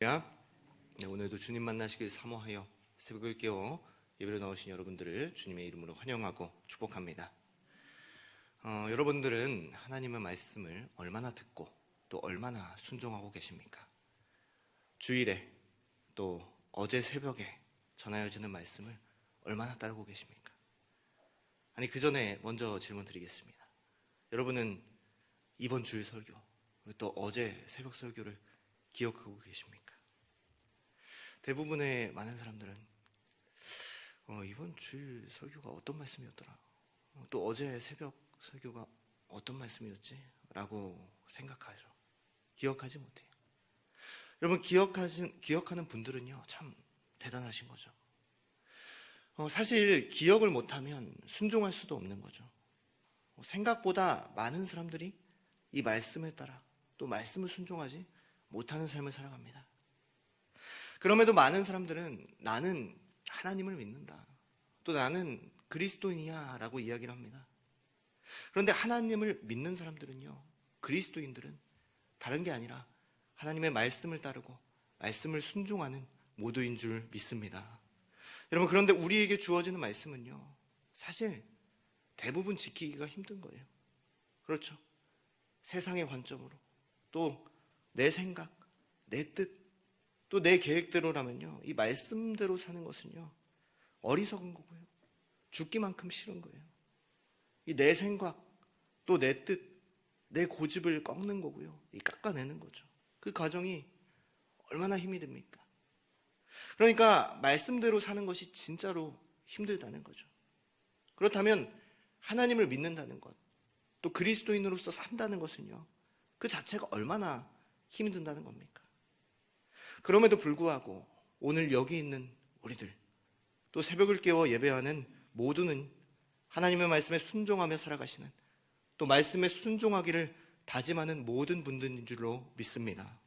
네, 오늘도 주님 만나시길 사모하여 새벽을 깨워 예배로 나오신 여러분들을 주님의 이름으로 환영하고 축복합니다. 여러분들은 하나님의 말씀을 얼마나 듣고 또 얼마나 순종하고 계십니까? 주일에 또 어제 새벽에 전하여지는 말씀을 얼마나 따르고 계십니까? 아니, 그 전에 먼저 질문 드리겠습니다. 여러분은 이번 주일 설교, 또 어제 새벽 설교를 기억하고 계십니까? 대부분의 많은 사람들은 이번 주일 설교가 어떤 말씀이었더라? 또 어제 새벽 설교가 어떤 말씀이었지? 라고 생각하죠. 기억하지 못해요. 여러분, 기억하는 분들은요, 참 대단하신 거죠. 사실 기억을 못하면 순종할 수도 없는 거죠. 생각보다 많은 사람들이 이 말씀에 따라 또 말씀을 순종하지 못하는 삶을 살아갑니다. 그럼에도 많은 사람들은 나는 하나님을 믿는다, 또 나는 그리스도인이야 라고 이야기를 합니다. 그런데 하나님을 믿는 사람들은요, 그리스도인들은 다른 게 아니라 하나님의 말씀을 따르고 말씀을 순종하는 모두인 줄 믿습니다. 여러분, 그런데 우리에게 주어지는 말씀은요, 사실 대부분 지키기가 힘든 거예요. 그렇죠? 세상의 관점으로, 또 내 생각, 내 뜻, 또 내 계획대로라면요, 이 말씀대로 사는 것은요, 어리석은 거고요, 죽기만큼 싫은 거예요. 이 내 생각, 또 내 뜻, 내 고집을 꺾는 거고요, 이 깎아내는 거죠. 그 과정이 얼마나 힘이 듭니까? 그러니까 말씀대로 사는 것이 진짜로 힘들다는 거죠. 그렇다면 하나님을 믿는다는 것, 또 그리스도인으로서 산다는 것은요, 그 자체가 얼마나 힘이 든다는 겁니까? 그럼에도 불구하고 오늘 여기 있는 우리들, 또 새벽을 깨워 예배하는 모두는 하나님의 말씀에 순종하며 살아가시는, 또 말씀에 순종하기를 다짐하는 모든 분들인 줄로 믿습니다.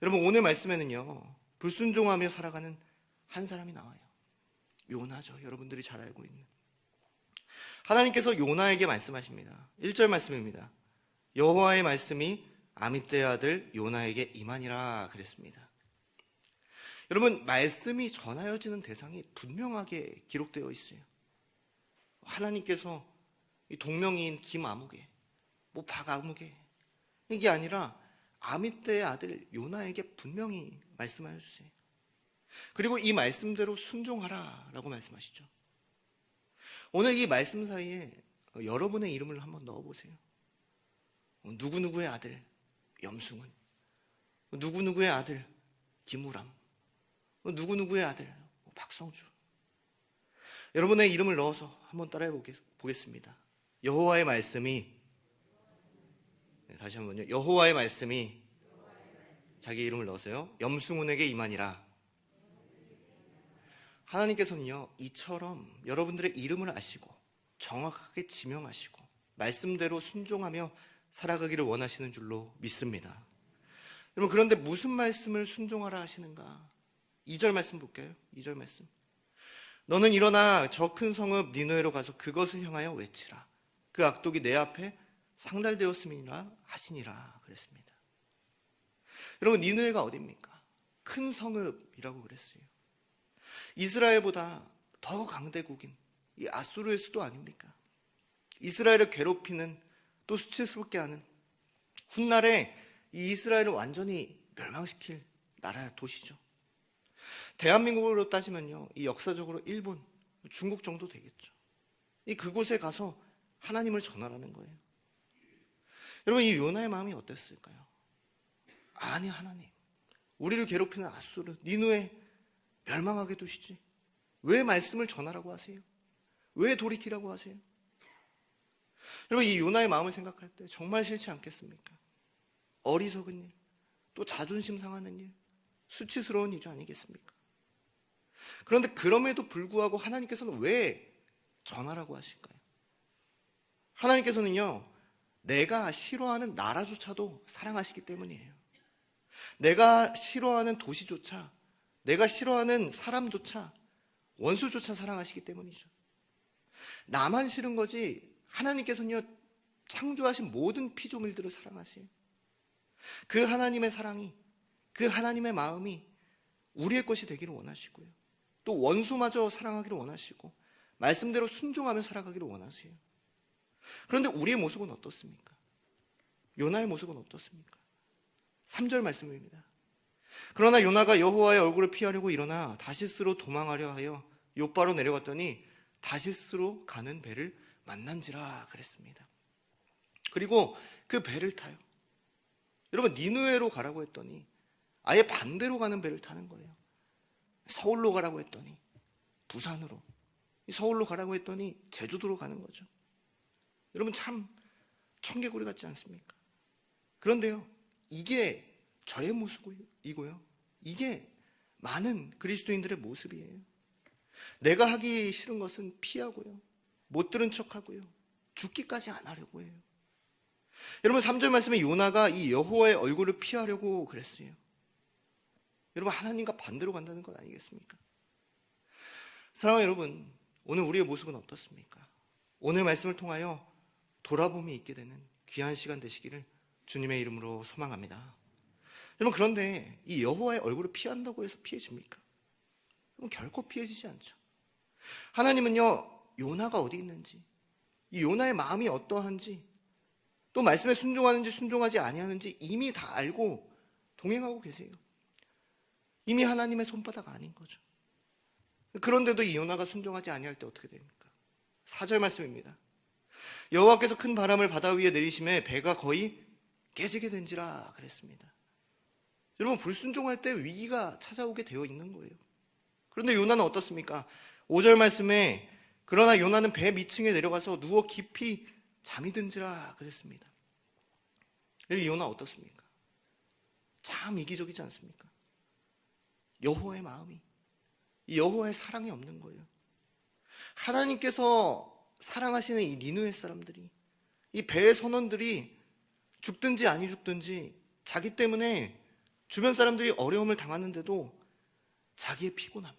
여러분, 오늘 말씀에는요, 불순종하며 살아가는 한 사람이 나와요. 요나죠. 여러분들이 잘 알고 있는. 하나님께서 요나에게 말씀하십니다. 1절 말씀입니다. 여호와의 말씀이 아미떼의 아들 요나에게 임하니라 그랬습니다. 여러분, 말씀이 전하여지는 대상이 분명하게 기록되어 있어요. 하나님께서 이 동명이인 김아무개, 박아무개, 이게 아니라 아미떼의 아들 요나에게 분명히 말씀하여 주세요. 그리고 이 말씀대로 순종하라 라고 말씀하시죠. 오늘 이 말씀 사이에 여러분의 이름을 한번 넣어보세요. 누구누구의 아들 염승훈, 누구누구의 아들 김우람, 누구누구의 아들 박성주. 여러분의 이름을 넣어서 한번 따라해 보겠습니다. 여호와의 말씀이, 다시 한번요, 여호와의 말씀이 자기 이름을 넣으세요. 염승훈에게 임하니라. 하나님께서는요, 이처럼 여러분들의 이름을 아시고 정확하게 지명하시고 말씀대로 순종하며 살아가기를 원하시는 줄로 믿습니다. 여러분, 그런데 무슨 말씀을 순종하라 하시는가? 2절 말씀 볼게요. 2절 말씀. 너는 일어나 저 큰 성읍 니느웨로 가서 그것을 향하여 외치라. 그 악독이 내 앞에 상달되었음이라 하시니라 그랬습니다. 여러분, 니느웨가 어디입니까? 큰 성읍이라고 그랬어요. 이스라엘보다 더 강대국인 이 아수르의 수도 아닙니까? 이스라엘을 괴롭히는, 또 수치스럽게 하는, 훗날에 이 이스라엘을 완전히 멸망시킬 나라, 도시죠. 대한민국으로 따지면요, 이 역사적으로 일본, 중국 정도 되겠죠. 그곳에 가서 하나님을 전하라는 거예요. 여러분, 이 요나의 마음이 어땠을까요? 아니, 하나님, 우리를 괴롭히는 아수르, 니느웨 멸망하게 두시지. 왜 말씀을 전하라고 하세요? 왜 돌이키라고 하세요? 여러분, 이 요나의 마음을 생각할 때 정말 싫지 않겠습니까? 어리석은 일, 또 자존심 상하는 일, 수치스러운 일 아니겠습니까? 그런데 그럼에도 불구하고 하나님께서는 왜 전하라고 하실까요? 하나님께서는요, 내가 싫어하는 나라조차도 사랑하시기 때문이에요. 내가 싫어하는 도시조차, 내가 싫어하는 사람조차, 원수조차 사랑하시기 때문이죠. 나만 싫은 거지 하나님께서는요, 창조하신 모든 피조물들을 사랑하세요. 그 하나님의 사랑이 그 하나님의 마음이 우리의 것이 되기를 원하시고요. 또 원수마저 사랑하기를 원하시고 말씀대로 순종하며 살아가기를 원하세요. 그런데 우리의 모습은 어떻습니까? 요나의 모습은 어떻습니까? 3절 말씀입니다. 그러나 요나가 여호와의 얼굴을 피하려고 일어나 다시스로 도망하려 하여 욥바로 내려갔더니 다시스로 가는 배를 만난지라 그랬습니다. 그리고 그 배를 타요. 여러분, 니느웨로 가라고 했더니 아예 반대로 가는 배를 타는 거예요. 서울로 가라고 했더니 부산으로, 서울로 가라고 했더니 제주도로 가는 거죠. 여러분, 참 청개구리 같지 않습니까? 그런데요, 이게 저의 모습이고요, 이게 많은 그리스도인들의 모습이에요. 내가 하기 싫은 것은 피하고요, 못 들은 척하고요, 죽기까지 안 하려고 해요. 여러분, 3절 말씀에 요나가 이 여호와의 얼굴을 피하려고 그랬어요. 여러분, 하나님과 반대로 간다는 건 아니겠습니까? 사랑하는 여러분, 오늘 우리의 모습은 어떻습니까? 오늘 말씀을 통하여 돌아봄이 있게 되는 귀한 시간 되시기를 주님의 이름으로 소망합니다. 여러분, 그런데 이 여호와의 얼굴을 피한다고 해서 피해집니까? 여러분, 결코 피해지지 않죠. 하나님은요, 요나가 어디 있는지, 이 요나의 마음이 어떠한지, 또 말씀에 순종하는지 순종하지 아니하는지 이미 다 알고 동행하고 계세요. 이미 하나님의 손바닥 아닌 거죠. 그런데도 이 요나가 순종하지 아니할 때 어떻게 됩니까? 4절 말씀입니다. 여호와께서 큰 바람을 바다 위에 내리심에 배가 거의 깨지게 된지라 그랬습니다. 여러분, 불순종할 때 위기가 찾아오게 되어 있는 거예요. 그런데 요나는 어떻습니까? 5절 말씀에 그러나 요나는 배 밑층에 내려가서 누워 깊이 잠이 든지라 그랬습니다. 이 요나 어떻습니까? 참 이기적이지 않습니까? 여호와의 마음이, 이 여호와의 사랑이 없는 거예요. 하나님께서 사랑하시는 이 니느웨 사람들이, 이 배의 선원들이 죽든지 아니 죽든지 자기 때문에 주변 사람들이 어려움을 당하는데도 자기의 피곤함,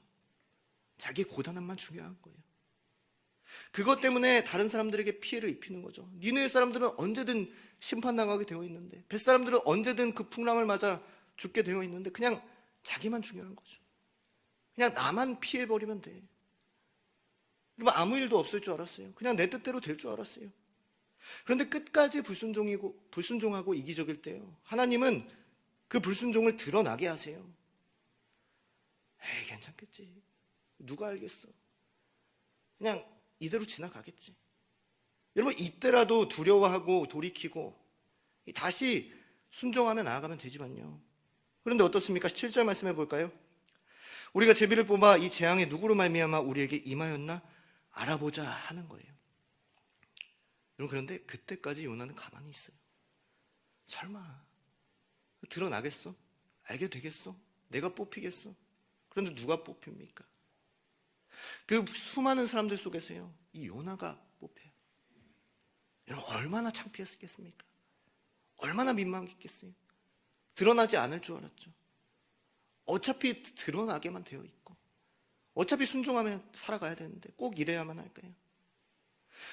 자기의 고단함만 중요한 거예요. 그것 때문에 다른 사람들에게 피해를 입히는 거죠. 니느웨 사람들은 언제든 심판당하게 되어 있는데, 뱃사람들은 언제든 그 풍랑을 맞아 죽게 되어 있는데 그냥 자기만 중요한 거죠. 그냥 나만 피해버리면 돼. 그러면 아무 일도 없을 줄 알았어요. 그냥 내 뜻대로 될 줄 알았어요. 그런데 끝까지 불순종하고 이기적일 때요, 하나님은 그 불순종을 드러나게 하세요. 에이, 괜찮겠지, 누가 알겠어, 그냥 이대로 지나가겠지. 여러분, 이때라도 두려워하고 돌이키고 다시 순종하며 나아가면 되지만요. 그런데 어떻습니까? 7절 말씀해 볼까요? 우리가 제비를 뽑아 이 재앙에 누구로 말미암아 우리에게 임하였나 알아보자 하는 거예요. 여러분, 그런데 그때까지 요나는 가만히 있어요. 설마 드러나겠어? 알게 되겠어? 내가 뽑히겠어? 그런데 누가 뽑힙니까? 그 수많은 사람들 속에서요, 이 요나가 뽑혀요. 여러분, 얼마나 창피했겠습니까? 얼마나 민망했겠어요? 드러나지 않을 줄 알았죠. 어차피 드러나게만 되어 있고, 어차피 순종하며 살아가야 되는데 꼭 이래야만 할까요?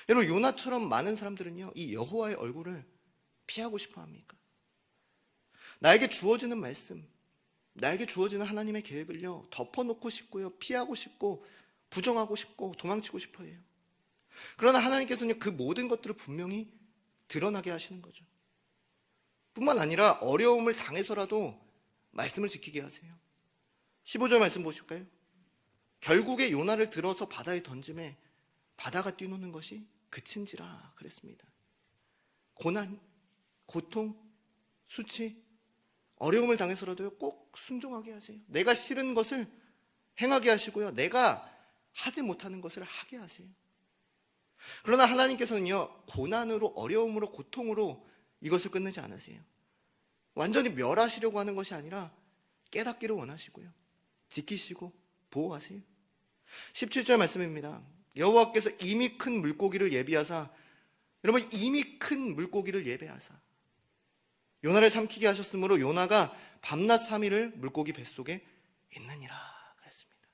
여러분, 요나처럼 많은 사람들은요, 이 여호와의 얼굴을 피하고 싶어 합니까? 나에게 주어지는 말씀, 나에게 주어지는 하나님의 계획을요, 덮어놓고 싶고요, 피하고 싶고, 부정하고 싶고, 도망치고 싶어 해요. 그러나 하나님께서는 그 모든 것들을 분명히 드러나게 하시는 거죠. 뿐만 아니라 어려움을 당해서라도 말씀을 지키게 하세요. 15절 말씀 보실까요? 결국에 요나를 들어서 바다에 던짐에 바다가 뛰노는 것이 그친지라 그랬습니다. 고난, 고통, 수치, 어려움을 당해서라도 꼭 순종하게 하세요. 내가 싫은 것을 행하게 하시고요, 내가 하지 못하는 것을 하게 하세요. 그러나 하나님께서는요, 고난으로, 어려움으로, 고통으로 이것을 끝내지 않으세요. 완전히 멸하시려고 하는 것이 아니라 깨닫기를 원하시고요, 지키시고 보호하세요. 17절 말씀입니다. 여호와께서 이미 큰 물고기를 예비하사, 여러분, 이미 큰 물고기를 예배하사 요나를 삼키게 하셨으므로 요나가 밤낮 3일을 물고기 뱃속에 있느니라 그랬습니다.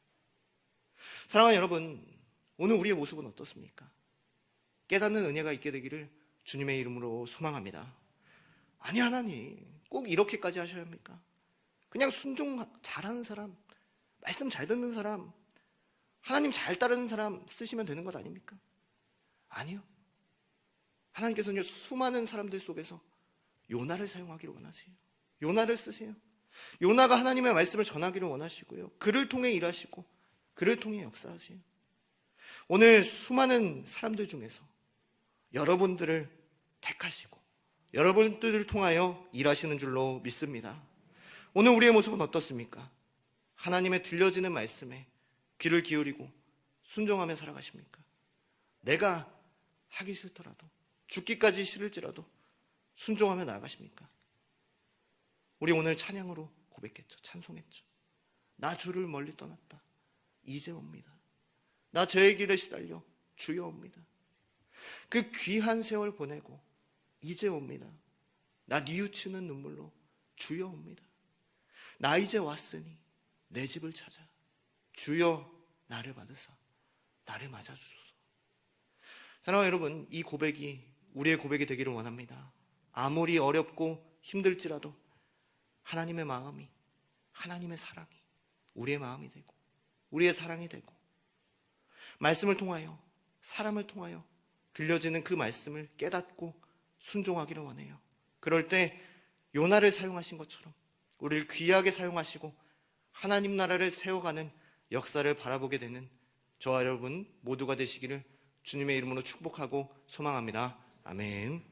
사랑하는 여러분, 오늘 우리의 모습은 어떻습니까? 깨닫는 은혜가 있게 되기를 주님의 이름으로 소망합니다. 아니, 하나님 꼭 이렇게까지 하셔야 합니까? 그냥 순종 잘하는 사람, 말씀 잘 듣는 사람, 하나님 잘 따르는 사람 쓰시면 되는 것 아닙니까? 아니요. 하나님께서는 수많은 사람들 속에서 요나를 사용하기를 원하세요. 요나를 쓰세요. 요나가 하나님의 말씀을 전하기를 원하시고요. 그를 통해 일하시고 그를 통해 역사하세요. 오늘 수많은 사람들 중에서 여러분들을 택하시고 여러분들을 통하여 일하시는 줄로 믿습니다. 오늘 우리의 모습은 어떻습니까? 하나님의 들려지는 말씀에 귀를 기울이고 순종하며 살아가십니까? 내가 하기 싫더라도 죽기까지 싫을지라도 순종하며 나아가십니까? 우리 오늘 찬양으로 고백했죠. 찬송했죠. 나 주를 멀리 떠났다. 이제 옵니다. 나 저의 길에 시달려 주여 옵니다. 그 귀한 세월 보내고 이제 옵니다. 나 뉘우치는 눈물로 주여 옵니다. 나 이제 왔으니 내 집을 찾아 주여 나를 받으사 나를 맞아주소서. 사랑하는 여러분, 이 고백이 우리의 고백이 되기를 원합니다. 아무리 어렵고 힘들지라도 하나님의 마음이, 하나님의 사랑이 우리의 마음이 되고 우리의 사랑이 되고 말씀을 통하여, 사람을 통하여 들려지는 그 말씀을 깨닫고 순종하기를 원해요. 그럴 때 요나를 사용하신 것처럼 우리를 귀하게 사용하시고 하나님 나라를 세워가는 역사를 바라보게 되는 저와 여러분 모두가 되시기를 주님의 이름으로 축복하고 소망합니다. 아멘.